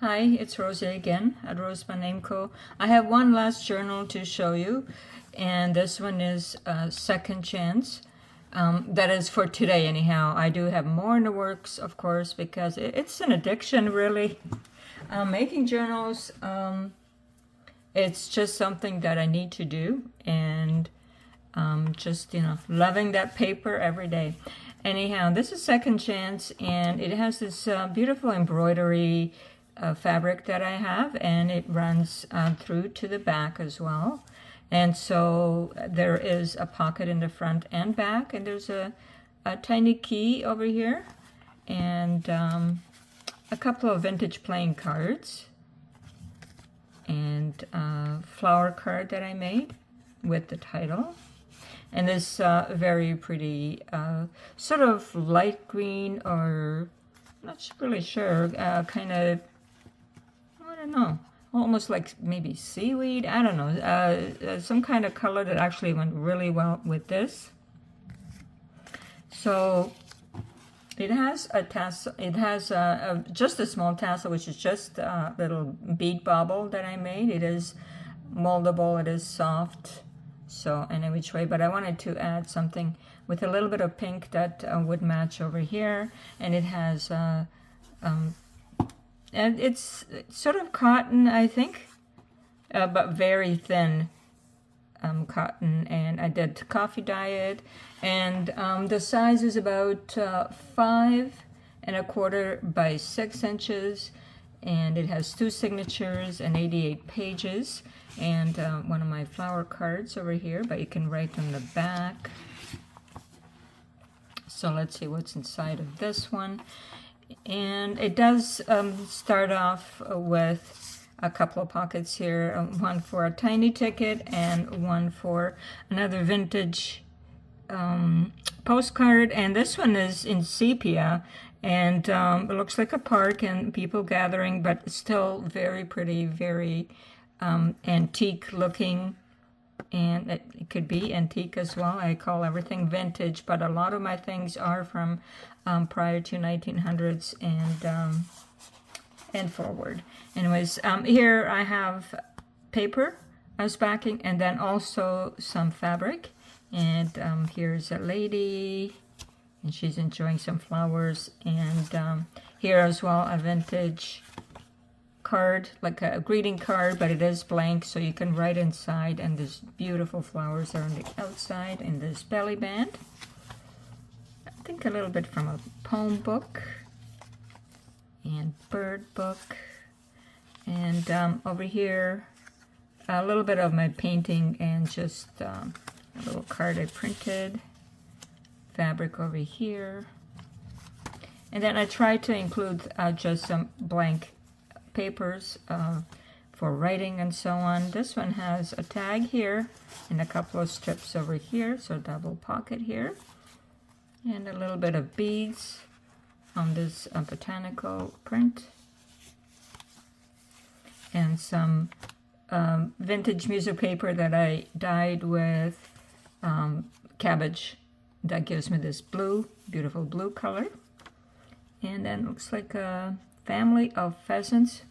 Hi, it's Rosie again at RoseByNameCo. I have one last journal to show you, and this one is Second Chance. That is for today anyhow. I do have more in the works, of course, because it's an addiction, really. Making journals, it's just something that I need to do, and just, loving that paper every day. Anyhow, this is Second Chance, and it has this beautiful embroidery fabric that I have, and it runs through to the back as well. And so there is a pocket in the front and back, and there's a tiny key over here, and a couple of vintage playing cards, and a flower card that I made with the title. And this very pretty sort of light green, or not really sure, kind of, I don't know, almost like maybe seaweed, I don't know, some kind of color that actually went really well with this. So it has a tassel, it has just a small tassel, which is just a little bead bauble that I made. It is moldable, it is soft, so in which way, but I wanted to add something with a little bit of pink that would match over here. And it has and it's sort of cotton, I think, but very thin cotton, and I did coffee dye it, and the size is about 5¼ by 6 inches, and it has 2 signatures and 88 pages, and one of my flower cards over here, but you can write on the back. So let's see what's inside of this one. And it does start off with a couple of pockets here, one for a tiny ticket and one for another vintage postcard. And this one is in sepia, and it looks like a park and people gathering, but still very pretty, very antique looking. And it could be antique as well. I call everything vintage, but a lot of my things are from prior to 1900s and forward. Anyways, here I have paper as backing, and then also some fabric. And here's a lady, and she's enjoying some flowers. And here as well, a vintage card, like a greeting card, but it is blank, so you can write inside, and there's beautiful flowers are on the outside in this belly band. I think a little bit from a poem book and bird book, and over here a little bit of my painting, and just a little card I printed, fabric over here, and then I tried to include just some blank papers for writing and so on. This one has a tag here and a couple of strips over here, so double pocket here, and a little bit of beads on this botanical print, and some vintage music paper that I dyed with cabbage that gives me this blue, beautiful blue color. And then it looks like a family of pheasants.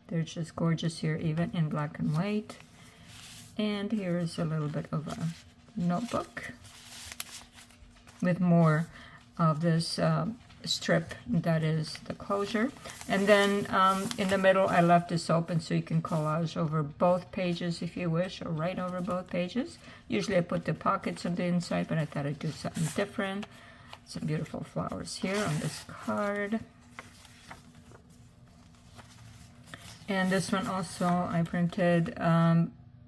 They're just gorgeous here, even in black and white. And here's a little bit of a notebook with more of this strip that is the closure. And then in the middle I left this open so you can collage over both pages if you wish, or write over both pages. Usually I put the pockets on the inside, but I thought I'd do something different. Some beautiful flowers here on this card. And this one also I printed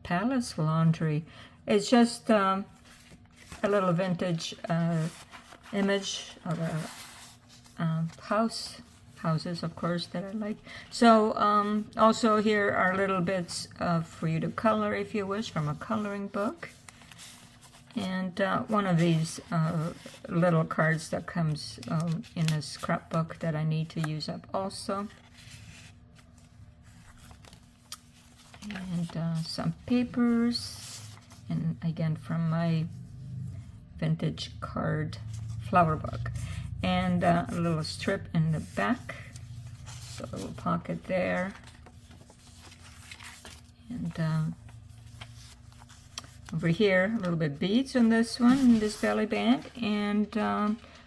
Palace Laundry. It's just a little vintage image of a houses, of course, that I like. So also here are little bits for you to color if you wish, from a coloring book. And one of these little cards that comes in a scrapbook that I need to use up also. And some papers, and again from my vintage card flower book. And a little strip in the back also a little pocket there. And over here, a little bit beads on this one, in this belly band. And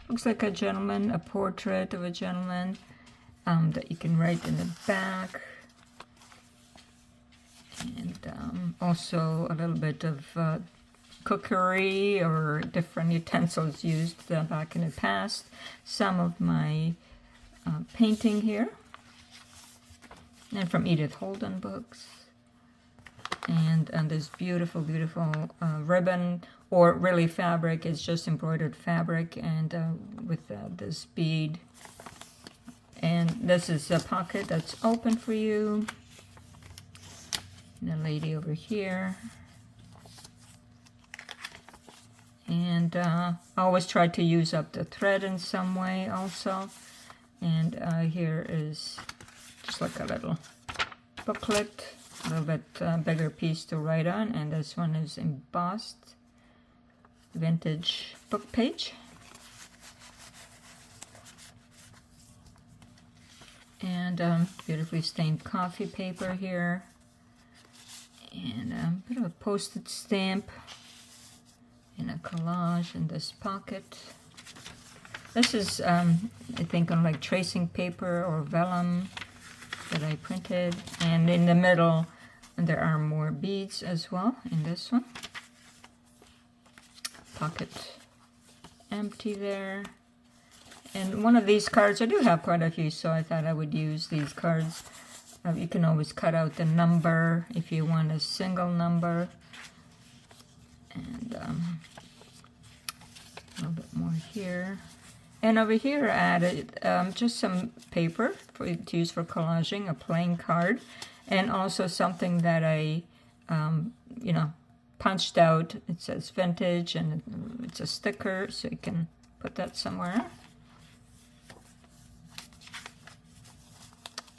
looks like a gentleman, a portrait of a gentleman that you can write in the back. And also a little bit of cookery or different utensils used back in the past. Some of my painting here. And from Edith Holden books. And this beautiful, beautiful ribbon, or really fabric. It's just embroidered fabric, and with this bead. And this is a pocket that's open for you. And a lady over here. And I always try to use up the thread in some way also. And here is just like a little booklet. A little bit bigger piece to write on, and this one is embossed vintage book page. And beautifully stained coffee paper here, and a bit of a postage stamp, and a collage in this pocket. This is, I think, on like tracing paper or vellum that I printed, and in the middle there are more beads as well in this one. Pocket empty there. And one of these cards, I do have quite a few, so I thought I would use these cards. You can always cut out the number if you want a single number. And a little bit more here. And over here I added just some paper to use for collaging, a plain card, and also something that I, punched out. It says vintage, and it's a sticker, so you can put that somewhere.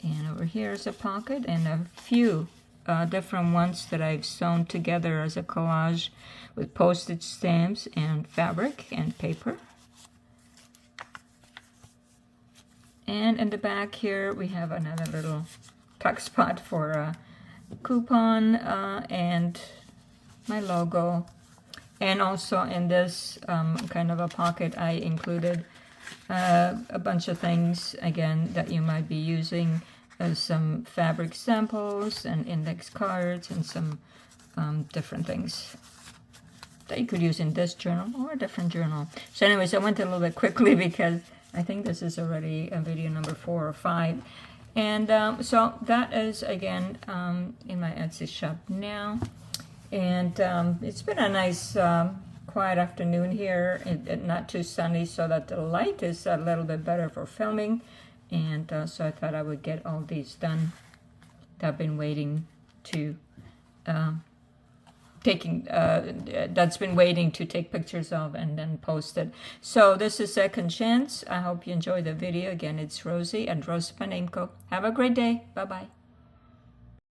And over here is a pocket, and a few different ones that I've sewn together as a collage with postage stamps and fabric and paper. And in the back here, we have another little tuck spot for a coupon and my logo. And also in this kind of a pocket, I included a bunch of things, again, that you might be using, some fabric samples and index cards and some different things that you could use in this journal or a different journal. So anyways, I went a little bit quickly because I think this is already a video number 4 or 5. And so that is, again, in my Etsy shop now. And it's been a nice, quiet afternoon here. Not too sunny, so that the light is a little bit better for filming. And so I thought I would get all these done. I've been waiting to... that's been waiting to take pictures of and then post it. So this is Second Chance. I hope you enjoyed the video. Again, it's Rosie at RoseByNameCo. Have a great day. Bye-bye.